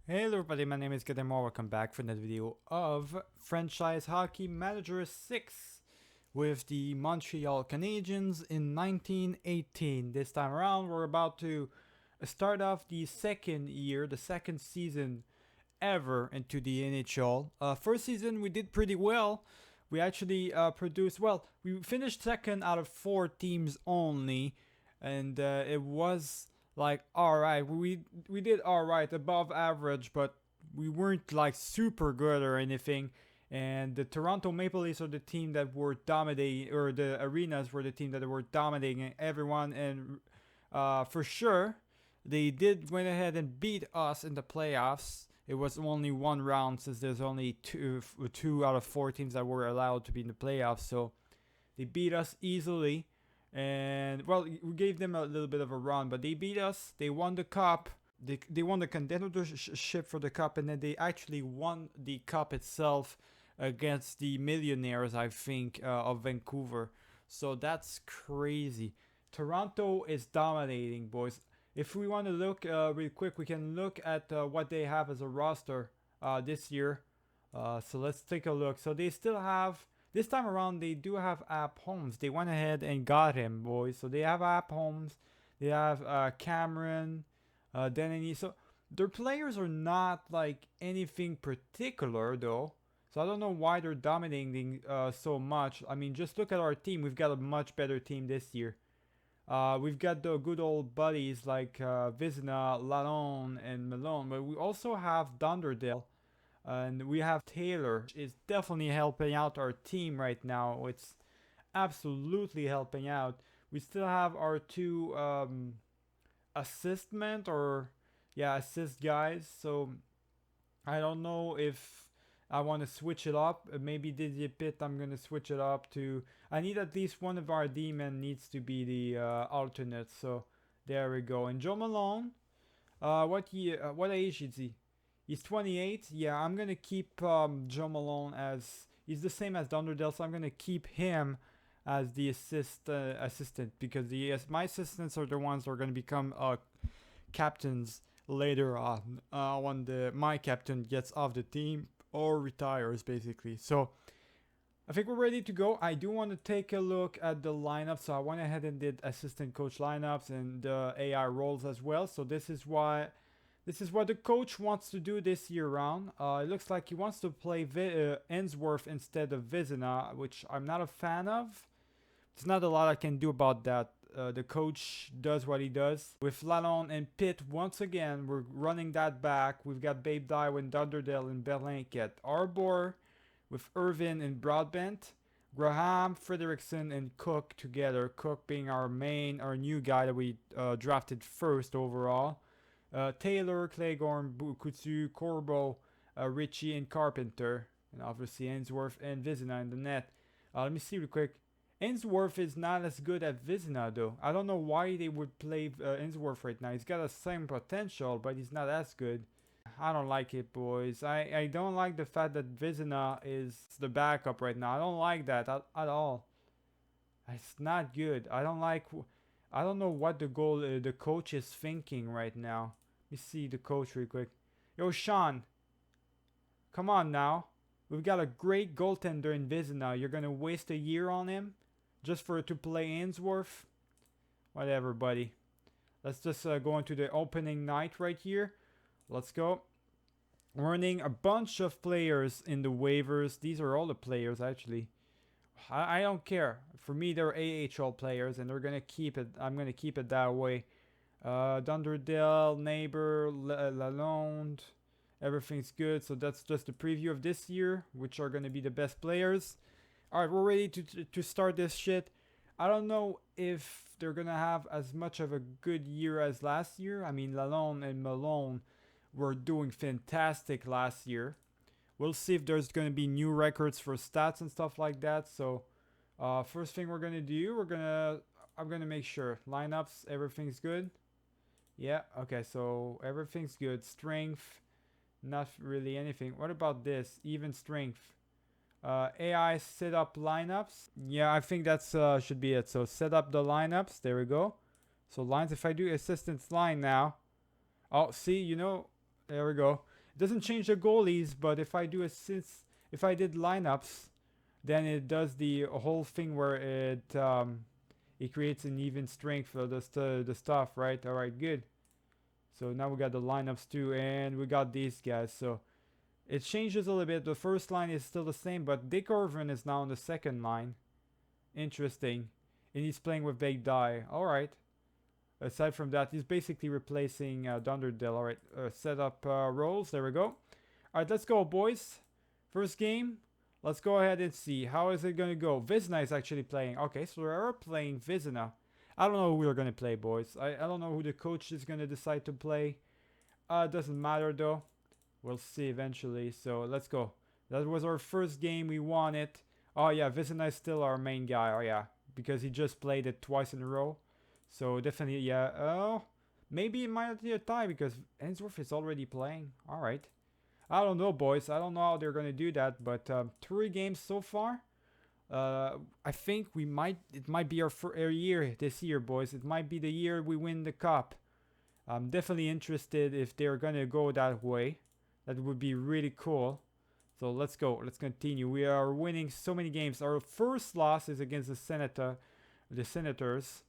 Hey everybody, my name is Gademo. Welcome back for another video of Franchise Hockey Manager 6 with the Montreal Canadiens in 1918. This time around, we're about to start off the second year, the second season ever into the NHL. First season, we did pretty well. We actually we finished second out of 4 teams only, and it was like all right. We did all right, above average, but we weren't like super good or anything. And the Toronto Maple Leafs are the team that were dominating, or the Arenas were the team that were dominating everyone. And for sure, they did went ahead and beat us in the playoffs. It was only one round since there's only two out of 4 teams that were allowed to be in the playoffs. So they beat us easily, and well, we gave them a little bit of a run, but they beat us. They won the cup. They won the contendership for the cup, and then they actually won the cup itself against the Millionaires, I think, of Vancouver. So that's crazy. Toronto is dominating, boys. If we want to look real quick, we can look at what they have as a roster this year. So let's take a look. So they still have, this time around, they do have App Holmes. They went ahead and got him, boys. So they have App Holmes. They have Cameron, Denny. So their players are not like anything particular, though. So I don't know why they're dominating so much. I mean, just look at our team. We've got a much better team this year. We've got the good old buddies like Vizina, Lalonde, and Malone, but we also have Dunderdale, and we have Taylor. It's definitely helping out our team right now. It's absolutely helping out. We still have our two assistment or assist guys. So I don't know if I want to switch it up. Maybe Didier Pitt, I'm going to switch it up to. I need at least one of our D-men needs to be the alternate. So there we go. And Joe Malone, what age is he? He's 28. Yeah, I'm going to keep Joe Malone as. He's the same as Dunderdale, so I'm going to keep him as the assistant because my assistants are the ones that are going to become captains later on when my captain gets off the team or retires, basically. So I think we're ready to go. I do want to take a look at the lineup. So I went ahead and did assistant coach lineups and AI roles as well. So this is what the coach wants to do this year round. It looks like he wants to play Ainsworth instead of Vizina, which I'm not a fan of. There's not a lot I can do about that. The coach does what he does. With Lalonde and Pitt, once again, we're running that back. We've got Babe Dywin, Dunderdale, and Berlinket. Arbor with Irvin and Broadbent. Graham, Frederickson, and Cook together. Cook being our new guy that we drafted first overall. Taylor, Claiborne, Kutsu, Corbo, Ritchie, and Carpenter. And obviously Ainsworth and Vizina in the net. Let me see real quick. Ainsworth is not as good as Vizina, though. I don't know why they would play Ainsworth right now. He's got the same potential, but he's not as good. I don't like it, boys. I don't like the fact that Vizina is the backup right now. I don't like that at all. It's not good. I don't know what the coach is thinking right now. Let me see the coach real quick. Yo, Sean. Come on now. We've got a great goaltender in Vizina. You're going to waste a year on him? Just for it to play Ainsworth? Whatever, buddy. Let's just go into the opening night right here. Let's go. Running a bunch of players in the waivers. These are all the players, actually. I don't care. For me, they're AHL players, and they're going to keep it. I'm going to keep it that way. Dunderdale, Neighbor, Lalonde. Everything's good. So that's just a preview of this year, which are going to be the best players. Alright, we're ready to start this shit. I don't know if they're going to have as much of a good year as last year. I mean, Lalonde and Malone were doing fantastic last year. We'll see if there's going to be new records for stats and stuff like that. So, first thing we're going to do, I'm going to make sure. Lineups, everything's good. Yeah, okay, so everything's good. Strength, not really anything. What about this? Even strength. AI set up lineups. Yeah, I think that's should be it. So set up the lineups. There we go. So lines, if I do assistance line now. Oh, see, there we go. It doesn't change the goalies, but if I if I did lineups, then it does the whole thing where it creates an even strength for the stuff, right? All right, good. So now we got the lineups too, and we got these guys. So it changes a little bit. The first line is still the same, but Dick Irvin is now on the second line. Interesting. And he's playing with Big Die. All right. Aside from that, he's basically replacing Dunderdale. All right, set up roles. There we go. All right, let's go, boys. First game. Let's go ahead and see. How is it going to go? Vizina is actually playing. Okay, so we're playing Vizina. I don't know who we're going to play, boys. I don't know who the coach is going to decide to play. It doesn't matter, though. We'll see eventually. So let's go. That was our first game. We won it. Oh, yeah, Vizina is still our main guy. Oh, yeah, because he just played it twice in a row. So definitely, yeah. Oh, maybe it might be a tie because Ainsworth is already playing. All right. I don't know, boys. I don't know how they're going to do that. But 3 games so far. I think it might be our year this year, boys. It might be the year we win the cup. I'm definitely interested if they're going to go that way. That would be really cool. So let's go. Let's continue. We are winning so many games. Our first loss is against the Senators.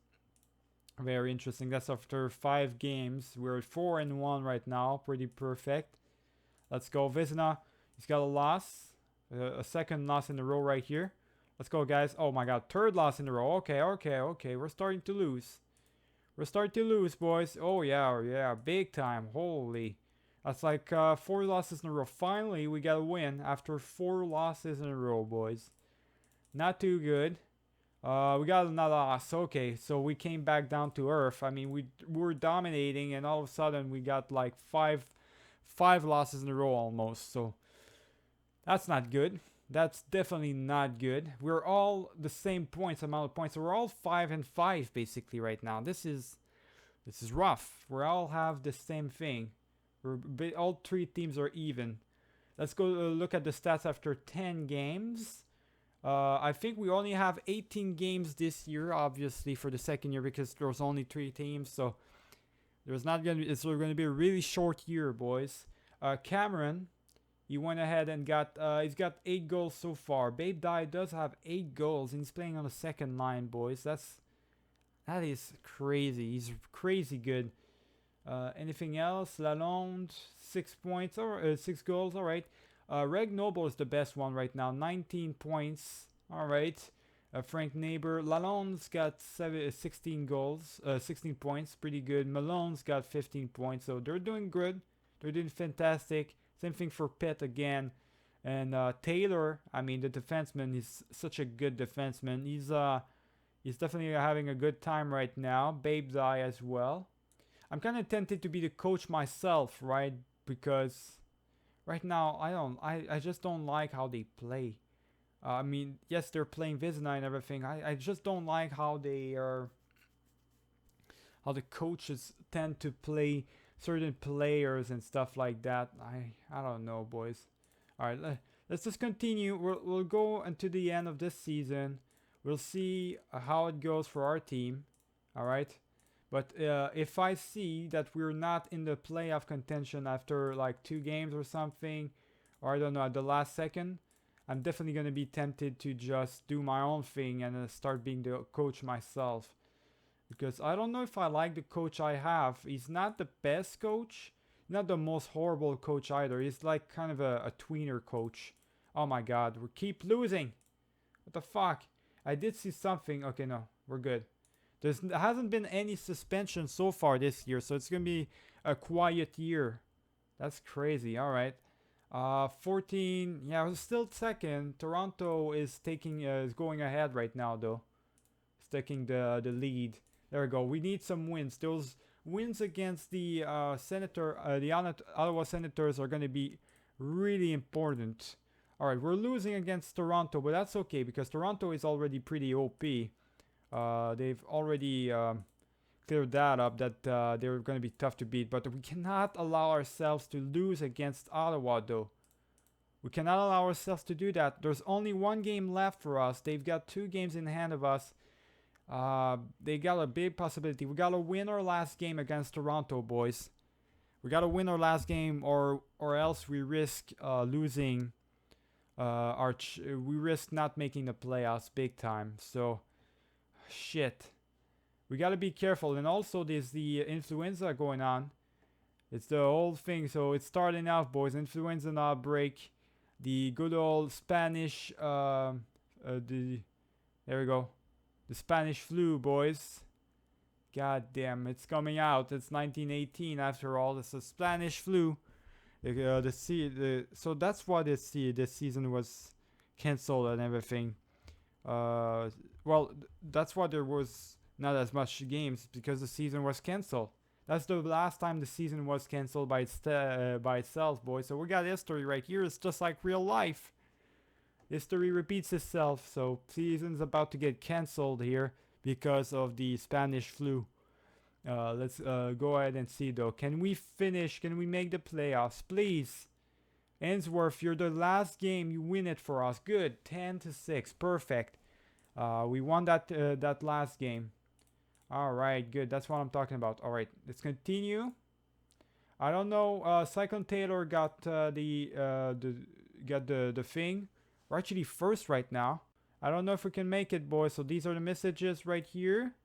Very interesting. That's after 5 games. We're at 4-1 right now. Pretty perfect. Let's go. Vizina. He's got a loss. A second loss in a row right here. Let's go, guys. Oh my god. 3rd loss in a row. Okay. We're starting to lose. We're starting to lose, boys. Oh, yeah. Big time. Holy. That's like 4 losses in a row. Finally, we got a win after 4 losses in a row, boys. Not too good. We got another loss. Okay, so we came back down to earth. I mean, we were dominating, and all of a sudden we got like five losses in a row almost. So that's not good. That's definitely not good. We're all the same amount of points. So we're all 5-5 basically right now. This is rough. We all have the same thing. All 3 teams are even. Let's go look at the stats after 10 games. I think we only have 18 games this year, obviously, for the second year because there's only 3 teams. So it's going to be a really short year, boys. Cameron, he went ahead and he's got 8 goals so far. Babe Die does have 8 goals, and he's playing on the second line, boys. That is crazy. He's crazy good. Anything else? Lalonde, 6 points or 6 goals. All right. Reg Noble is the best one right now. 19 points. All right. Frank Neighbor. Lalonde's got 16 goals. 16 points. Pretty good. Malone's got 15 points. So they're doing good. They're doing fantastic. Same thing for Pitt again. And Taylor, I mean, the defenseman, he's such a good defenseman. He's definitely having a good time right now. Babe Die as well. I'm kind of tempted to be the coach myself, right? Because right now, I just don't like how they play. I mean, yes, they're playing Vizina and everything. I just don't like how how the coaches tend to play certain players and stuff like that. I don't know, boys. All right, let's just continue. We'll go until the end of this season. We'll see how it goes for our team. All right. But if I see that we're not in the playoff contention after like 2 games or something, or I don't know, at the last second, I'm definitely going to be tempted to just do my own thing and start being the coach myself. Because I don't know if I like the coach I have. He's not the best coach, not the most horrible coach either. He's like kind of a tweener coach. Oh my god, we keep losing. What the fuck? I did see something. Okay, no, we're good. There hasn't been any suspension so far this year, so it's going to be a quiet year. That's crazy. All right. 14. Yeah, we're still second. Toronto is going ahead right now, though. It's taking the lead. There we go. We need some wins. Those wins against the Ottawa Senators are going to be really important. All right, we're losing against Toronto, but that's okay because Toronto is already pretty OP. They've already cleared that up, that they're going to be tough to beat. But we cannot allow ourselves to lose against Ottawa, though. We cannot allow ourselves to do that. There's only 1 game left for us. They've got 2 games in hand of us. They got a big possibility. We got to win our last game against Toronto, boys. We gotta win our last game, or else we risk losing. We risk not making the playoffs big time. So, shit. We gotta be careful. And also, there's the influenza going on. It's the whole thing. So it's starting out, boys. Influenza outbreak. The good old Spanish. There we go. The Spanish flu, boys. God damn, it's coming out. It's 1918 after all. It's a Spanish flu. So that's why this season was canceled and everything. That's why there was not as much games, because the season was canceled. That's the last time the season was canceled by itself, boys. So we got history right here. It's just like real life. History repeats itself. So season's about to get canceled here because of the Spanish flu. Let's go ahead and see though. Can we finish? Can we make the playoffs, please? Ainsworth, you're the last game. You win it for us. Good. 10-6. Perfect. We won that last game. All right. Good. That's what I'm talking about. All right. Let's continue. I don't know. Cyclone Taylor got the thing. We're actually first right now. I don't know if we can make it, boys. So these are the messages right here.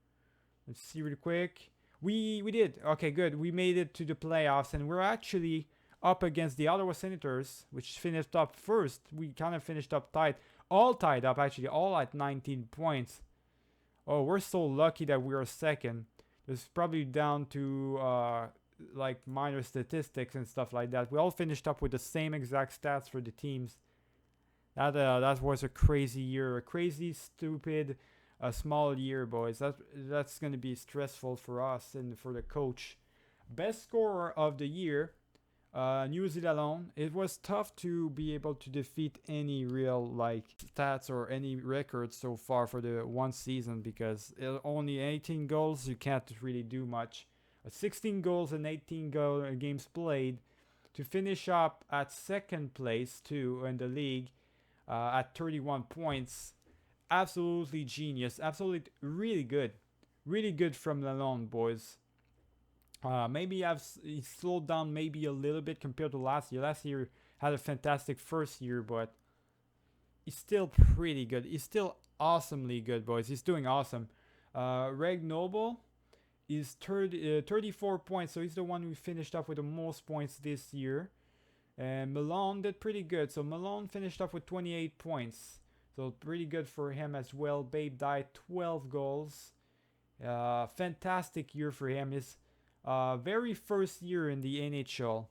Let's see real quick. We did. Okay, good. We made it to the playoffs, and we're actually up against the Ottawa Senators, which finished up first. We kind of finished up tied. All tied up, actually. All at 19 points. Oh, we're so lucky that we are second. It's probably down to like minor statistics and stuff like that. We all finished up with the same exact stats for the teams. That was a crazy year. A crazy, stupid... a small year, boys. That's going to be stressful for us and for the coach. Best scorer of the year, New Zealand. It was tough to be able to defeat any real stats or any records so far for the one season, because only 18 goals, you can't really do much. 16 goals and 18 games played to finish up at second place too in the league at 31 points. Absolutely genius. Absolutely really good from Lalonde, boys. Maybe he slowed down maybe a little bit compared to last year. Last year had a fantastic first year, but he's still pretty good. He's still awesomely good, boys. He's doing awesome. Reg Noble is 34 points, so he's the one who finished up with the most points this year. And Malone did pretty good. So Malone finished up with 28 points. So pretty good for him as well. Babe died 12 goals. Fantastic year for him. His very first year in the NHL.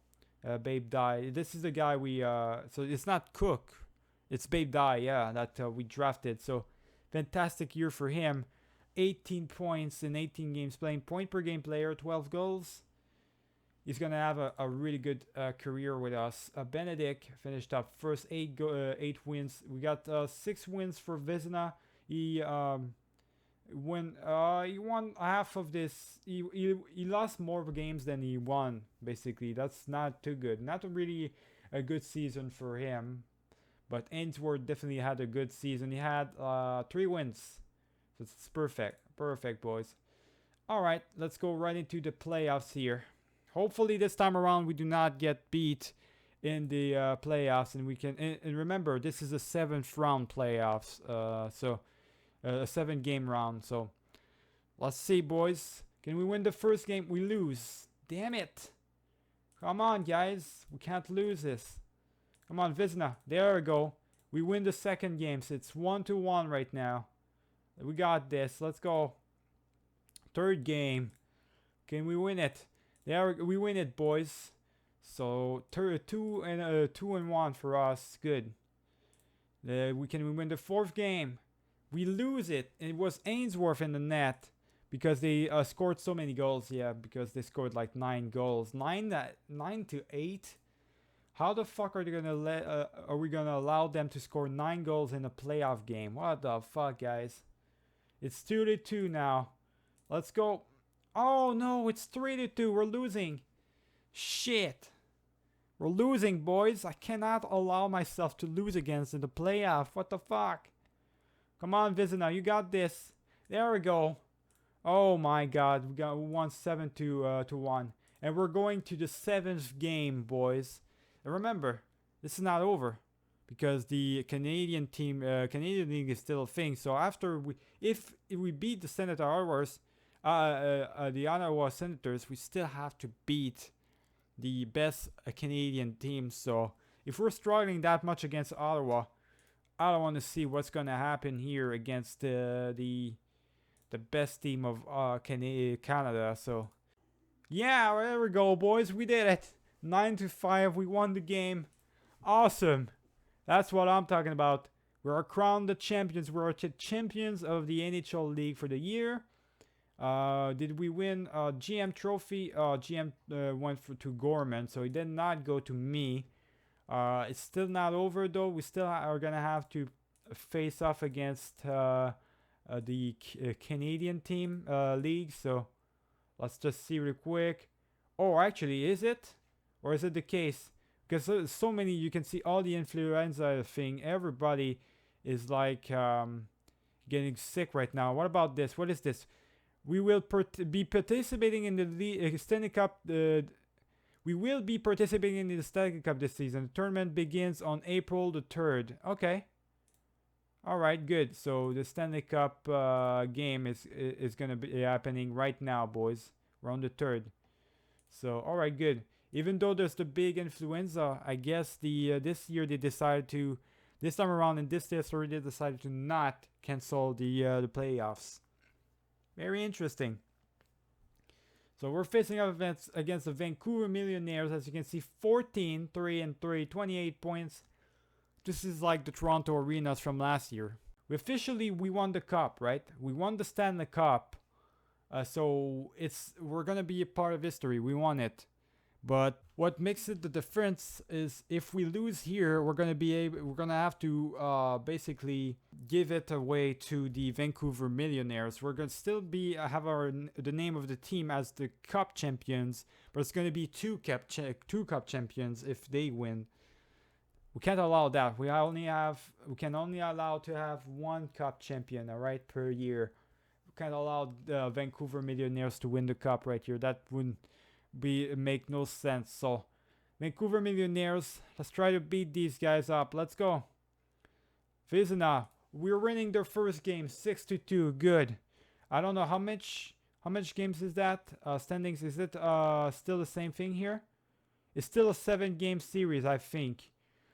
Babe died. This is the guy so it's not Cook. It's Babe died, yeah, that we drafted. So fantastic year for him. 18 points in 18 games playing. Point per game player, 12 goals. He's going to have a really good career with us. Benedict finished up first, 8 wins. We got 6 wins for Vezina. He won half of this. He lost more games than he won, basically. That's not too good. Not really a good season for him. But Ainsworth definitely had a good season. He had 3 wins. So it's perfect. Perfect, boys. All right, let's go right into the playoffs here. Hopefully this time around we do not get beat in the playoffs, and we can. And remember, this is a 7th round playoffs, so a 7-game round. So let's see, boys. Can we win the first game? We lose. Damn it! Come on, guys. We can't lose this. Come on, Vizna. There we go. We win the second game. So it's 1-1 right now. We got this. Let's go. Third game. Can we win it? There we win it, boys. So 2-1 for us. Good. We win the 4th game. We lose it. It was Ainsworth in the net because they scored so many goals. Yeah, because they scored like 9 goals. 9-8. How the fuck are they gonna are we gonna allow them to score 9 goals in a playoff game? What the fuck, guys? It's 2-2 now. Let's go. Oh no, it's 3-2. We're losing. Shit. We're losing, boys. I cannot allow myself to lose against in the playoff. What the fuck? Come on, Vizina. You got this. There we go. Oh my god. We won 7-1. And we're going to the 7th game, boys. And remember, this is not over because the Canadian team, Canadian League is still a thing. So if we beat the the Ottawa Senators, we still have to beat the best Canadian team. So if we're struggling that much against Ottawa, I don't want to see what's gonna happen here against the best team of Canada. So yeah, there we go, boys. We did it. 9-5. We won the game. Awesome. That's what I'm talking about. We're crowned the champions. We're champions of the NHL League for the year. Did we win GM trophy? GM went to Gorman, so it did not go to me. It's still not over though. We still are gonna have to face off against the Canadian team league. So let's just see real quick. Oh, actually, is it? Or is it the case? Because there's so many, you can see all the influenza thing. Everybody is like getting sick right now. What about this? What is this? We will be participating in the Stanley Cup. We will be participating in the Stanley Cup this season. The tournament begins on April the 3rd. Okay. All right, good. So the Stanley Cup game is gonna be happening right now, boys. We're on the 3rd. So all right, good. Even though there's the big influenza, I guess this year they decided to, this time around in this history they decided to not cancel the playoffs. Very interesting. So we're facing up against the Vancouver Millionaires. As you can see, 14-3-3, 28 points. This is like the Toronto Arenas from last year. We won the cup, right? We won the Stanley Cup. So we're gonna be a part of history. We won it. But what makes it the difference is if we lose here, we're gonna have to basically give it away to the Vancouver Millionaires. We're gonna still have the name of the team as the Cup champions, but it's gonna be two cup champions if they win. We can't allow that. We can only allow to have one Cup champion, all right, per year. We can't allow the Vancouver Millionaires to win the Cup right here. That wouldn't make no sense. So Vancouver Millionaires, let's try to beat these guys up. Let's go. Vizina, we're winning their first game 6-2. Good. I don't know how much games is that? Standings, is it still the same thing here? It's still a 7-game series, I think.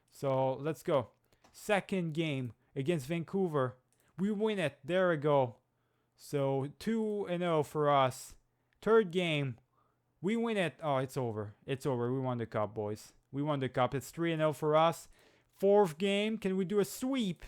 So let's go. Second game against Vancouver. We win it. There we go. So 2-0 for us. Third game. We win it. Oh, it's over. It's over. We won the cup, boys. We won the cup. It's 3-0 for us. Fourth game. Can we do a sweep?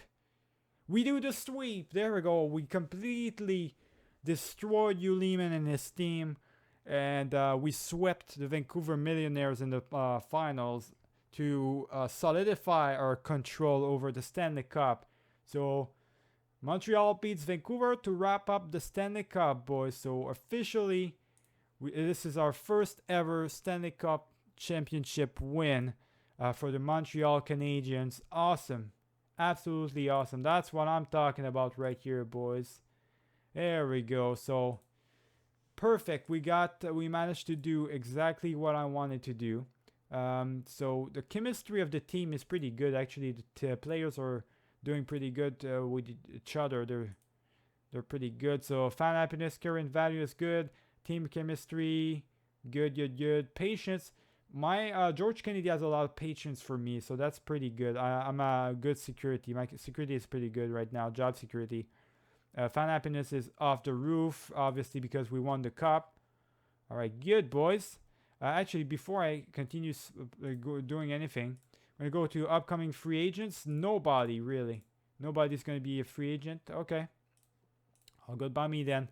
We do the sweep. There we go. We completely destroyed Hugh Lehman and his team. And we swept the Vancouver Millionaires in the finals to solidify our control over the Stanley Cup. So Montreal beats Vancouver to wrap up the Stanley Cup, boys. So officially, this is our first ever Stanley Cup championship win for the Montreal Canadiens. Awesome. Absolutely awesome. That's what I'm talking about right here, boys. There we go. So perfect. We managed to do exactly what I wanted to do. So the chemistry of the team is pretty good. Actually, the players are doing pretty good with each other. They're pretty good. So fan happiness, current value is good. Team chemistry, good. Patience. My George Kennedy has a lot of patience for me, so that's pretty good. I'm a good security. My security is pretty good right now. Job security. Fan happiness is off the roof, obviously, because we won the cup. All right, good, boys. Actually, before I continue doing anything, I'm going to go to upcoming free agents. Nobody, really. Nobody's going to be a free agent. Okay. All good by me then.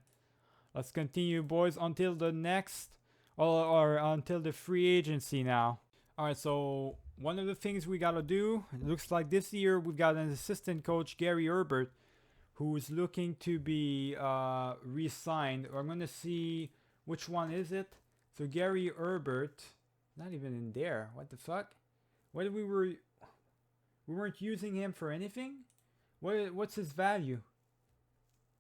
Let's continue, boys, until the next, or until the free agency now. All right, so one of the things we got to do, it looks like this year we've got an assistant coach, Gary Herbert, who is looking to be re-signed. I'm going to see which one is it. So Gary Herbert, not even in there. What the fuck? What we weren't using him for anything? What's his value?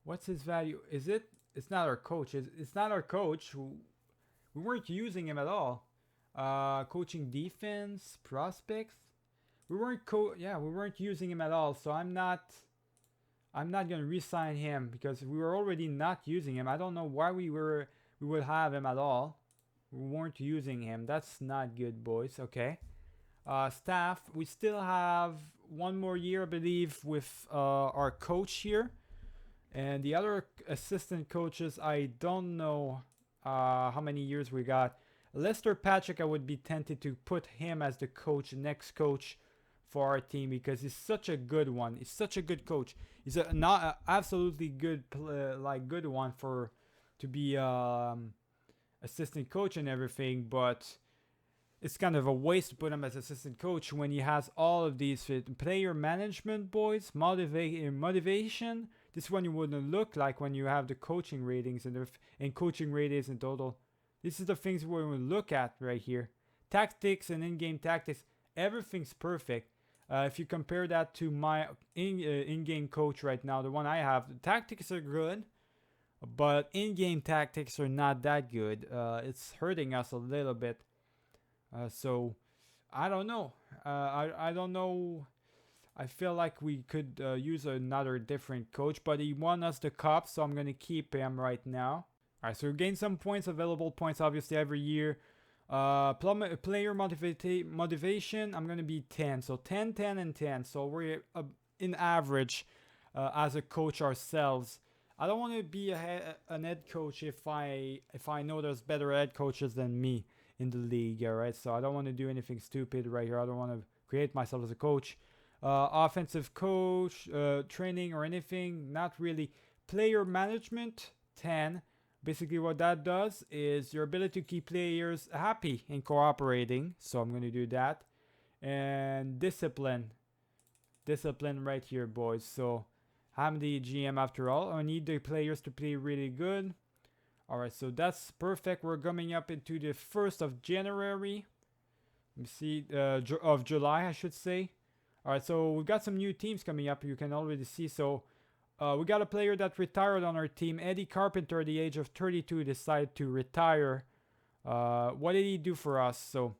What's his value? Is it? It's not our coach. It's not our coach. We weren't using him at all. Coaching defense, prospects. We weren't using him at all. So I'm not gonna re-sign him because we were already not using him. I don't know why we would have him at all. We weren't using him. That's not good, boys. Okay. Staff. We still have one more year, I believe, with our coach here. And the other assistant coaches, I don't know how many years we got. Lester Patrick, I would be tempted to put him as the coach, next coach for our team because he's such a good one. He's such a good coach. He's a not a absolutely good, good one for to be assistant coach and everything. But it's kind of a waste to put him as assistant coach when he has all of these player management, boys, motivation. This one you wouldn't look like when you have the coaching ratings and coaching ratings in total. This is the things we will look at right here. Tactics and in-game tactics, everything's perfect. If you compare that to my in-game coach right now, the one I have, the tactics are good, but in-game tactics are not that good. It's hurting us a little bit. So I don't know. I don't know. I feel like we could use another different coach, but he won us the cup, so I'm going to keep him right now. All right, so we gain some points, available points, obviously, every year. Player motivation, I'm going to be 10. So 10, 10, and 10. So we're in average as a coach ourselves. I don't want to be an head coach if I know there's better head coaches than me in the league, all right? So I don't want to do anything stupid right here. I don't want to create myself as a coach. Offensive coach, training or anything, not really. Player management, 10. Basically what that does is your ability to keep players happy and cooperating. So I'm going to do that. And discipline. Discipline right here, boys. So I'm the GM after all. I need the players to play really good. Alright, so that's perfect. We're coming up into the 1st of January. Let me see. Of July, I should say. Alright, so we've got some new teams coming up. You can already see. So we got a player that retired on our team. Eddie Carpenter, at the age of 32, decided to retire. What did he do for us? So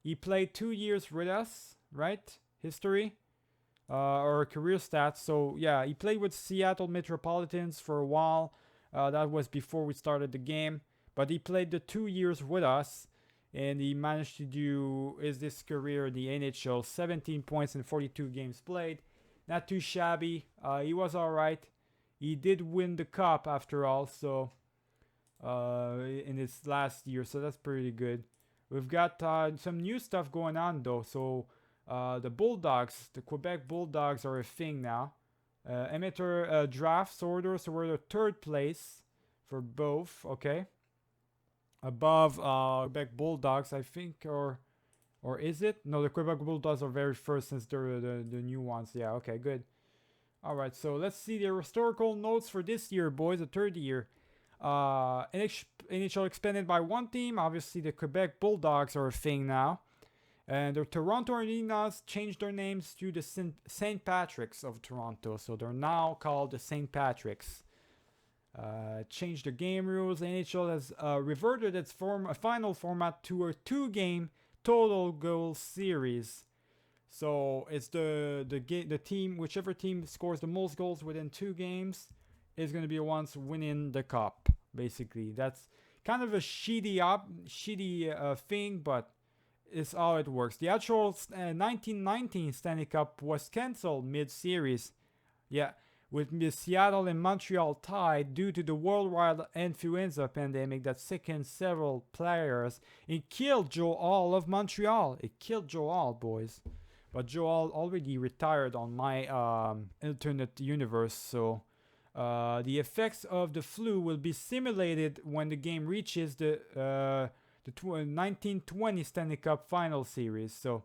he played 2 years with us, right? History or career stats. So yeah, he played with Seattle Metropolitans for a while. That was before we started the game. But he played the 2 years with us. And he managed to do this career in the NHL. 17 points in 42 games played. Not too shabby. He was alright. He did win the cup after all, so in his last year, so that's pretty good. We've got some new stuff going on though. So the Bulldogs, the Quebec Bulldogs are a thing now. Amateur drafts order, so we're the 3rd place for both. Okay, above Quebec Bulldogs, I think, or is it? No, the Quebec Bulldogs are very first since they're the new ones. Yeah, okay, good. All right, so let's see the historical notes for this year, boys, the 3rd year. NHL expanded by 1 team. Obviously, the Quebec Bulldogs are a thing now. And the Toronto Arenas changed their names to the St. Patrick's of Toronto. So they're now called the St. Patrick's. Changed the game rules. NHL has reverted its final format to a 2-game total goal series. So it's the team, whichever team scores the most goals within 2 games is going to be the ones winning the cup. Basically, that's kind of a shitty thing, but it's how it works. The actual 1919 Stanley Cup was cancelled mid-series. Yeah, with Seattle and Montreal tied due to the worldwide influenza pandemic that sickened several players. It killed Joe Hall of Montreal. It killed Joe Hall, boys. But Joe Hall already retired on my alternate universe, so the effects of the flu will be simulated when the game reaches the 1920 Stanley Cup Final Series. So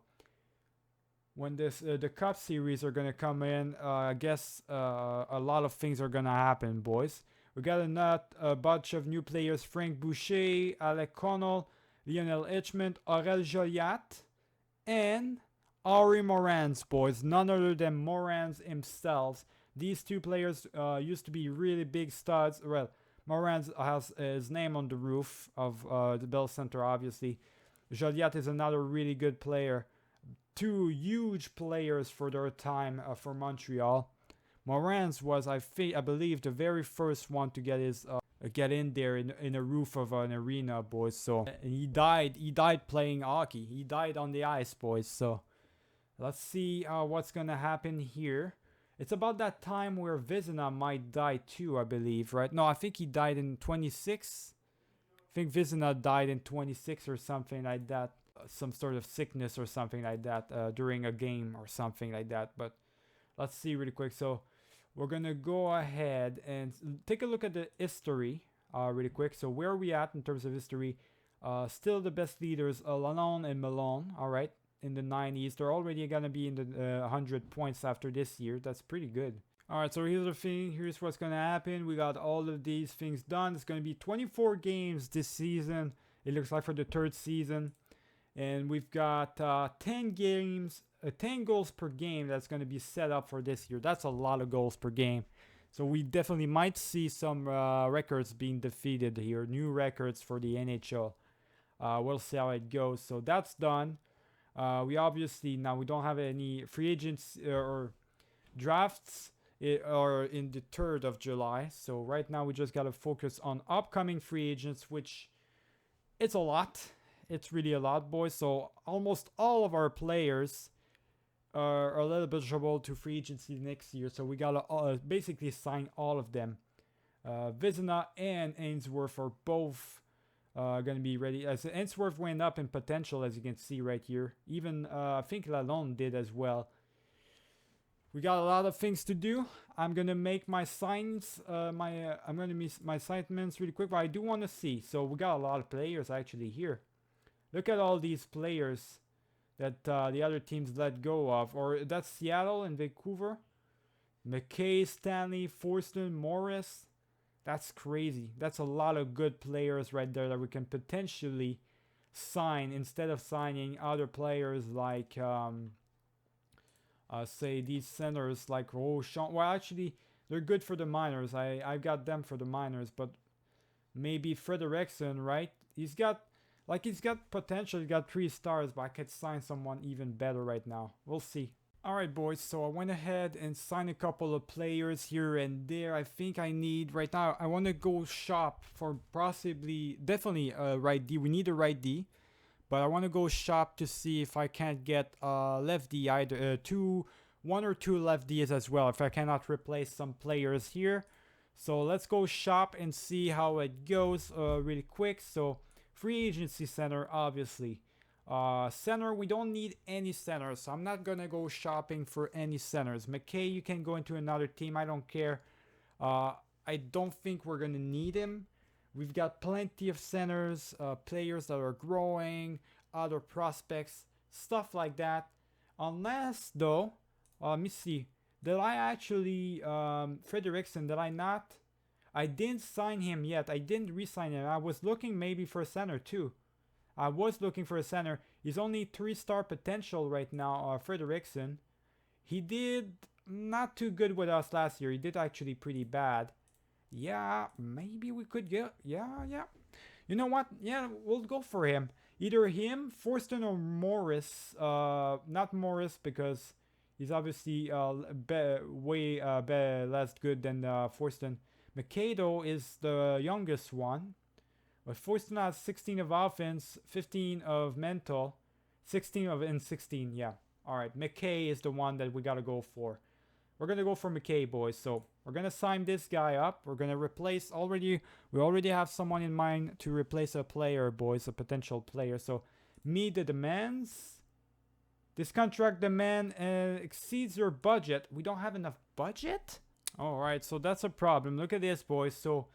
when the Cup Series are gonna come in, I guess a lot of things are gonna happen, boys. We got a bunch of new players: Frank Boucher, Alec Connell, Lionel Hitchman, Aurel Joliat, and Henri Morans, boys. None other than Morans himself. These 2 players used to be really big studs. Well, Moran's has his name on the roof of the Bell Center, obviously. Joliat is another really good player. Two huge players for their time for Montreal. Moran's was, I believe, the very first one to get in there in a roof of an arena, boys. So and he died playing hockey. He died on the ice, boys. So let's see what's gonna happen here. It's about that time where Vizina might die too, I believe, right? No, I think he died in 26. I think Vizina died in 26 or something like that. Some sort of sickness or something like that during a game or something like that. But let's see really quick. So we're going to go ahead and take a look at the history really quick. So where are we at in terms of history? Still the best leaders, Lalonde and Malone, all right, in the 90s. They're already going to be in the 100 points after this year. That's pretty good. All right, so here's the thing. Here's what's going to happen. We got all of these things done. It's going to be 24 games this season. It looks like for the third season. And we've got 10 games, 10 goals per game that's going to be set up for this year. That's a lot of goals per game. So we definitely might see some records being defeated here. New records for the NHL. We'll see how it goes. So that's done. We obviously, now we don't have any free agents or drafts or in the 3rd of July. So right now we just got to focus on upcoming free agents, which it's a lot. It's really a lot, boys. So almost all of our players are eligible to free agency next year. So we got to basically sign all of them. Vizina and Ainsworth are both going to be ready. As Ainsworth went up in potential, as you can see right here. Even I think Lalonde did as well. We got a lot of things to do. I'm gonna make my signs, I'm gonna miss my assignments really quick, but I do want to see. So we got a lot of players actually here. Look at all these players that the other teams let go of. Or that's Seattle and Vancouver. McKay, Stanley, Forston, Morris. That's crazy. That's a lot of good players right there that we can potentially sign instead of signing other players like, say, these centers like Rochon. Well, actually, they're good for the minors. I got them for the minors, but maybe Frederickson, right? He's got potential. He's got 3 stars, but I could sign someone even better right now. We'll see. Alright, boys, so I went ahead and signed a couple of players here and there. I think I need, right now, I want to go shop for definitely a right D. We need a right D, but I want to go shop to see if I can't get left D either. 1 or 2 left Ds as well, if I cannot replace some players here. So let's go shop and see how it goes really quick. So free agency center, obviously. Center, we don't need any centers, so I'm not gonna go shopping for any centers. McKay, you can go into another team, I don't care. I don't think we're gonna need him. We've got plenty of centers, players that are growing, other prospects, stuff like that. Unless, though, let me see. Did I actually, Frederickson, did I not? I didn't sign him yet. I didn't re-sign him. I was looking maybe for a center too. I was looking for a center. He's only 3-star potential right now, Frederickson. He did not too good with us last year. He did actually pretty bad. Yeah, maybe we could get... Yeah. You know what? Yeah, we'll go for him. Either him, Forston, or Morris. Not Morris because he's obviously way less good than Forston. McKay is the youngest one. But Forston has 16 of offense, 15 of mental, 16 of 16, yeah. Alright, McKay is the one that we gotta go for. We're gonna go for McKay, boys. So we're gonna sign this guy up. We're gonna replace we already have someone in mind to replace a player, boys, a potential player. So meet the demands. This contract demand exceeds your budget. We don't have enough budget? Alright, so that's a problem. Look at this, boys. So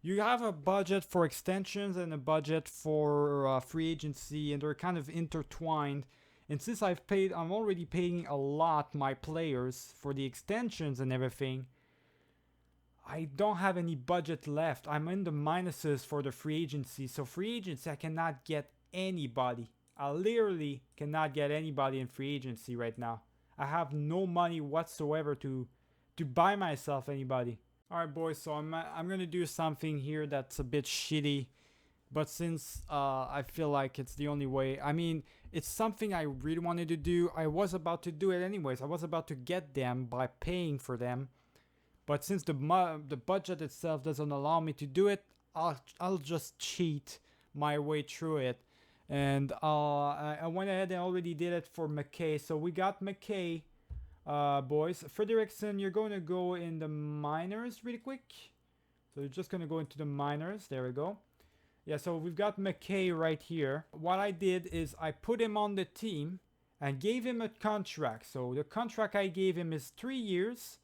you have a budget for extensions and a budget for free agency, and they're kind of intertwined. And since I'm already paying a lot my players for the extensions and everything, I don't have any budget left. I'm in the minuses for the free agency. So free agency, I cannot get anybody. I literally cannot get anybody in free agency right now. I have no money whatsoever to buy myself anybody. All right, boys. So I'm gonna do something here that's a bit shitty, but since I feel like it's the only way. I mean, it's something I really wanted to do. I was about to do it anyways. I was about to get them by paying for them, but since the budget itself doesn't allow me to do it, I'll just cheat my way through it. And I went ahead and already did it for McKay. So we got McKay, boys. Frederickson, you're going to go in the minors really quick. So you're just going to go into the minors. There we go. Yeah, so we've got McKay right here. What I did is I put him on the team and gave him a contract. So the contract I gave him is 3 years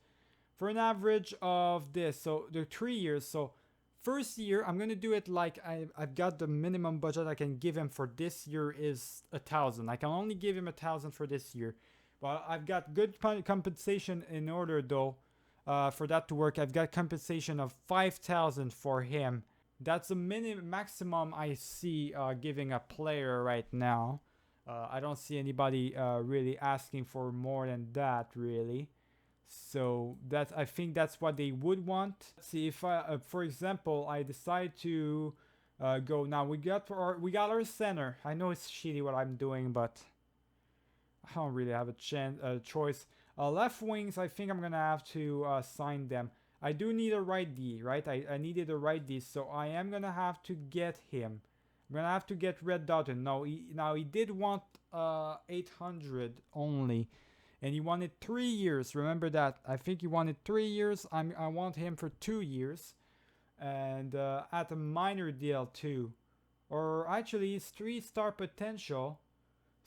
for an average of this. So the 3 years. So first year, I'm going to do it like I've got the minimum budget I can give him for this year is 1,000. I can only give him 1,000 for this year. But I've got good compensation in order though for that to work. I've got compensation of 5,000 for him. That's the maximum I see giving a player right now. I don't see anybody really asking for more than that, really. So that's, I think that's what they would want. Let's see if I, for example, I decide to go now. We got our center. I know it's shitty what I'm doing, but I don't really have a choice. Left wings, I think I'm gonna have to sign them. I do need a right D, right? I needed a right D, so I am gonna have to get him. I'm gonna have to get Red Dotton. Now he did want 800 only, and he wanted 3 years. Remember that? I think he wanted 3 years. I want him for 2 years, and at a minor deal too, or actually it's 3-star potential.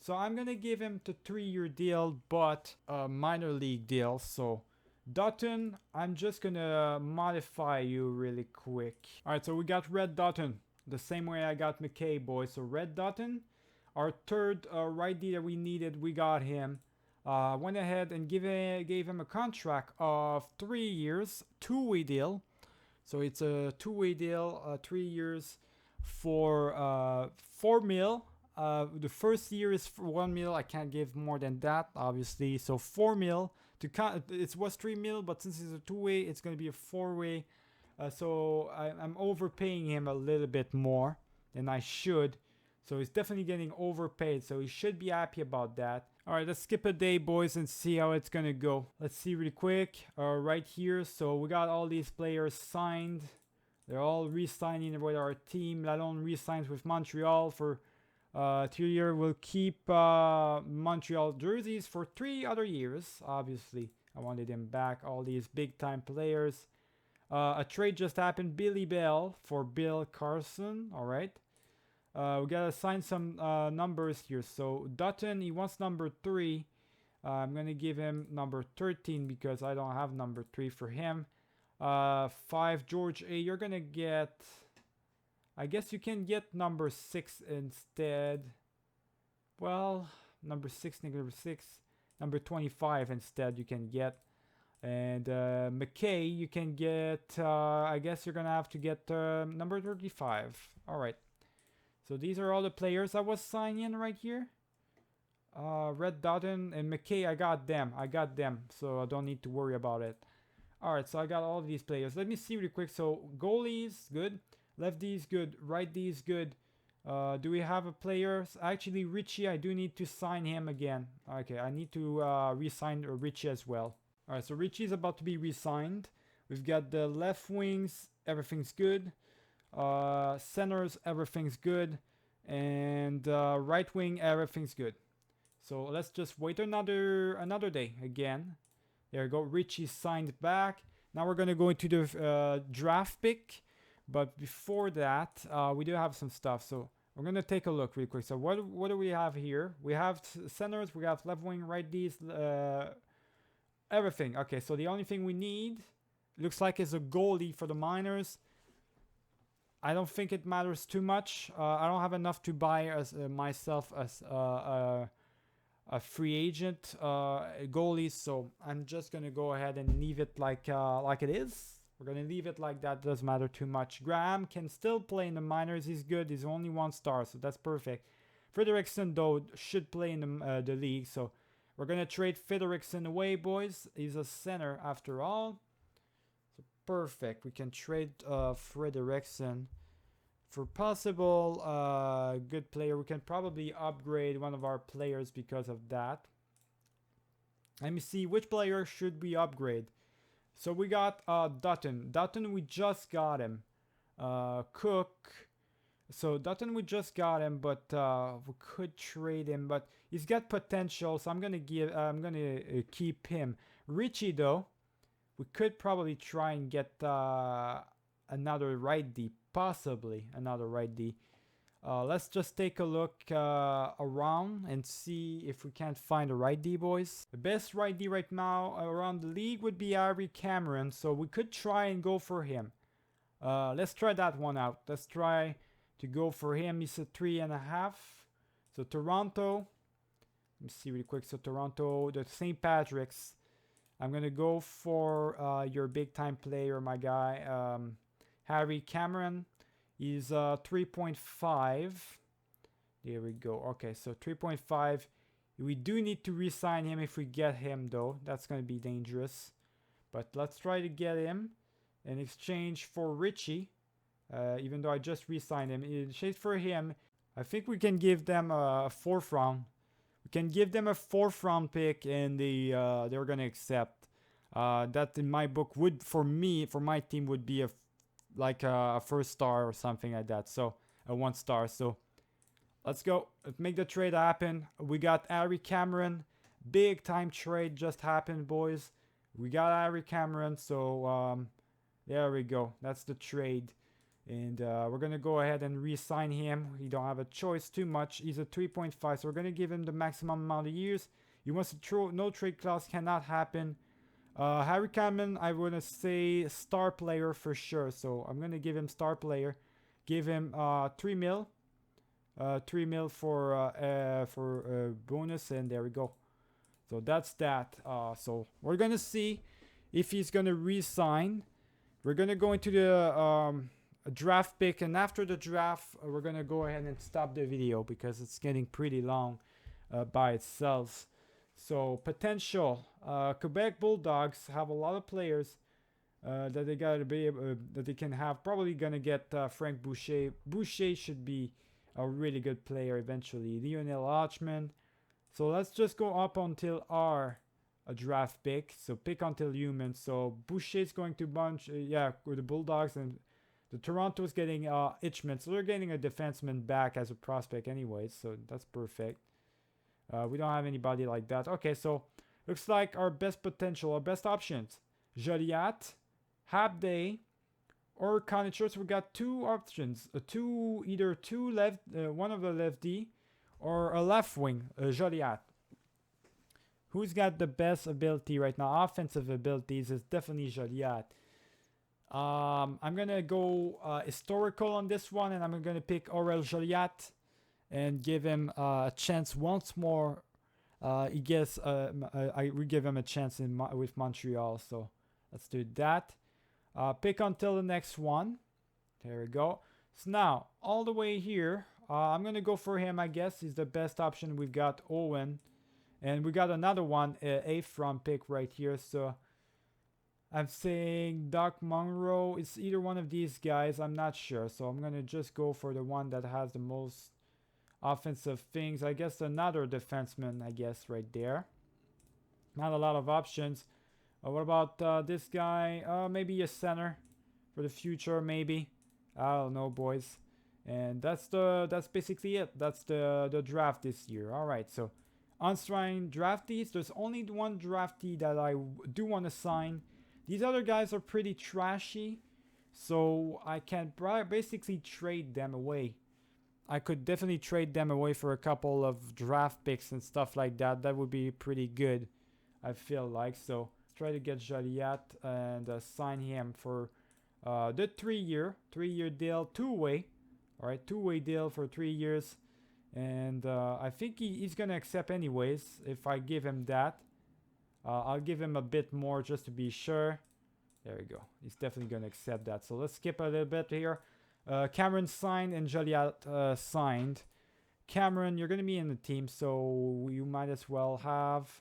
So I'm gonna give him the 3-year deal, but a minor league deal. So Dutton, I'm just gonna modify you really quick. Alright, so we got Red Dutton. The same way I got McKay, boys. So Red Dutton, our third righty that we needed, we got him. Went ahead and gave him a contract of 3 years, 2-way deal. So it's a 2-way deal, 3 years for 4 mil. The first year is for 1 mil. I can't give more than that, obviously. So 4 mil. It was 3 mil, but since it's a 2-way, it's going to be a 4-way. So I'm overpaying him a little bit more than I should. So he's definitely getting overpaid. So he should be happy about that. All right, let's skip a day, boys, and see how it's going to go. Let's see really quick. Right here. So we got all these players signed. They're all re-signing with our team. Lalonde re-signs with Montreal for 3 years. We'll keep Montreal jerseys for 3 other years. Obviously, I wanted him back. All these big-time players. A trade just happened. Billy Bell for Bill Carson. All right. We gotta sign some numbers here. So Dutton, he wants number 3. I'm gonna give him number 13 because I don't have number 3 for him. 5 George A. You're gonna get. I guess you can get number 6 instead. Well, number 6, number 6, number 25 instead you can get. And McKay, you can get, I guess you're going to have to get number 35. All right. So these are all the players I was signing right here. Red Dotton and McKay, I got them. So I don't need to worry about it. All right, so I got all of these players. Let me see really quick. So goalies, good. Lefties, good. Righties, good. Do we have a player? Actually, Richie, I do need to sign him again. Okay, I need to re-sign Richie as well. All right, so Richie is about to be re-signed. We've got the left wings. Everything's good. Centers, everything's good. And right wing, everything's good. So let's just wait another day again. There we go. Richie signed back. Now we're going to go into the draft pick. But before that, we do have some stuff. So we're going to take a look real quick. So what do we have here? We have centers. We have left wing, right D's, everything. Okay, so the only thing we need, looks like, is a goalie for the minors. I don't think it matters too much. I don't have enough to buy as myself as a free agent goalie. So I'm just going to go ahead and leave it like it is. We're going to leave it like that. Doesn't matter too much. Graham can still play in the minors. He's good. He's only 1 star, so that's perfect. Frederickson, though, should play in the league. So we're going to trade Frederickson away, boys. He's a center after all. So Perfect. We can trade Frederiksen for possible good player. We can probably upgrade one of our players because of that. Let me see, which player should we upgrade? So we got Dutton. Dutton, we just got him. Cook. So Dutton, we just got him, but we could trade him. But he's got potential, so I'm gonna keep him. Richie, though, we could probably try and get another right D, possibly another right D. Let's just take a look around and see if we can't find a right D, boys. The best right D right now around the league would be Harry Cameron, so we could try and go for him. Let's try that one out. Let's try to go for him. He's a 3.5. So Toronto. Let me see really quick. So Toronto, the St. Patrick's. I'm going to go for your big time player, my guy. Harry Cameron. He's 3.5. There we go. Okay, so 3.5. We do need to re-sign him if we get him, though. That's going to be dangerous. But let's try to get him in exchange for Richie. Even though I just re-signed him. In exchange for him, I think we can give them a 4th round. We can give them a 4th round pick, and they're going to accept. That in my book would, for my team, would be like a 1st star or something like that. So a 1 star. So let's go. Let's make the trade happen. We got Harry Cameron. Big time trade just happened, boys. We got Harry Cameron. So there we go. That's the trade. And we're going to go ahead and re-sign him. We don't have a choice too much. He's a 3.5. So we're going to give him the maximum amount of years. He wants to throw. No trade clause cannot happen. Harry Cameron, I want to say star player for sure. So I'm going to give him star player. Give him 3 mil. 3 mil for bonus. And there we go. So that's that. So we're going to see if he's going to re-sign. We're going to go into the draft pick. And after the draft, we're going to go ahead and stop the video because it's getting pretty long by itself. So potential Quebec Bulldogs have a lot of players that they gotta be able, that they can have. Probably gonna get Frank Boucher. Boucher should be a really good player eventually. Lionel Archman. So let's just go up until our draft pick. So pick until human. So Boucher is going to bunch. With the Bulldogs, and the Toronto's getting Itchman. So they're getting a defenseman back as a prospect anyways. So that's perfect. We don't have anybody like that. Okay, so looks like our best potential, our best options. Joliat, Habday, or Connicher. So we got 2 options. Either 2 left, one of the lefty, or a left wing, Joliat. Who's got the best ability right now? Offensive abilities is definitely Joliat. I'm going to go historical on this one, and I'm going to pick Aurel Joliat. And give him a chance once more. We give him a chance with Montreal. So let's do that. Pick until the next one. There we go. So now, all the way here, I'm going to go for him, I guess. He's the best option. We've got Owen. And we got another one, 8th round pick right here. So I'm saying Doc Monroe. It's either one of these guys. I'm not sure. So I'm going to just go for the one that has the most offensive things. I guess another defenseman, I guess, right there. Not a lot of options. What about this guy? Maybe a center for the future, maybe. I don't know, boys. And that's basically it. That's the draft this year. All right, so unsigned draftees. There's only one draftee that I do want to sign. These other guys are pretty trashy, so I can basically trade them away. I could definitely trade them away for a couple of draft picks and stuff like that. That would be pretty good, I feel like. So try to get Joliat and sign him for the 3-year deal, 2-way. All right, 2-way deal for 3 years. And I think he's going to accept anyways if I give him that. I'll give him a bit more just to be sure. There we go. He's definitely going to accept that. So let's skip a little bit here. Cameron signed and Joliat signed. Cameron, you're going to be in the team, so you might as well have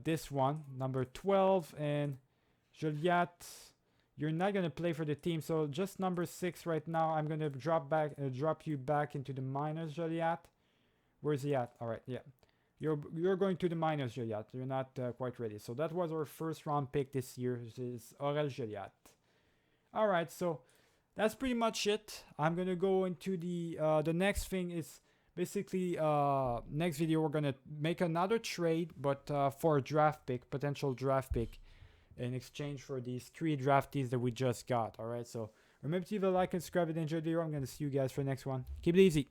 this one, number 12. And Joliat, you're not gonna play for the team. So just number 6 right now. I'm gonna drop you back into the minors, Joliat. Where's he at? All right, yeah. You're going to the minors, Joliat. You're not quite ready. So that was our first round pick this year. This is Aurel Joliat. All right, so that's pretty much it. I'm gonna go into the next thing is basically next video we're gonna make another trade, but for a draft pick, potential draft pick, in exchange for these 3 draftees that we just got. All right, so remember to leave a like and subscribe if you enjoyed the video. I'm gonna see you guys for the next one. Keep it easy.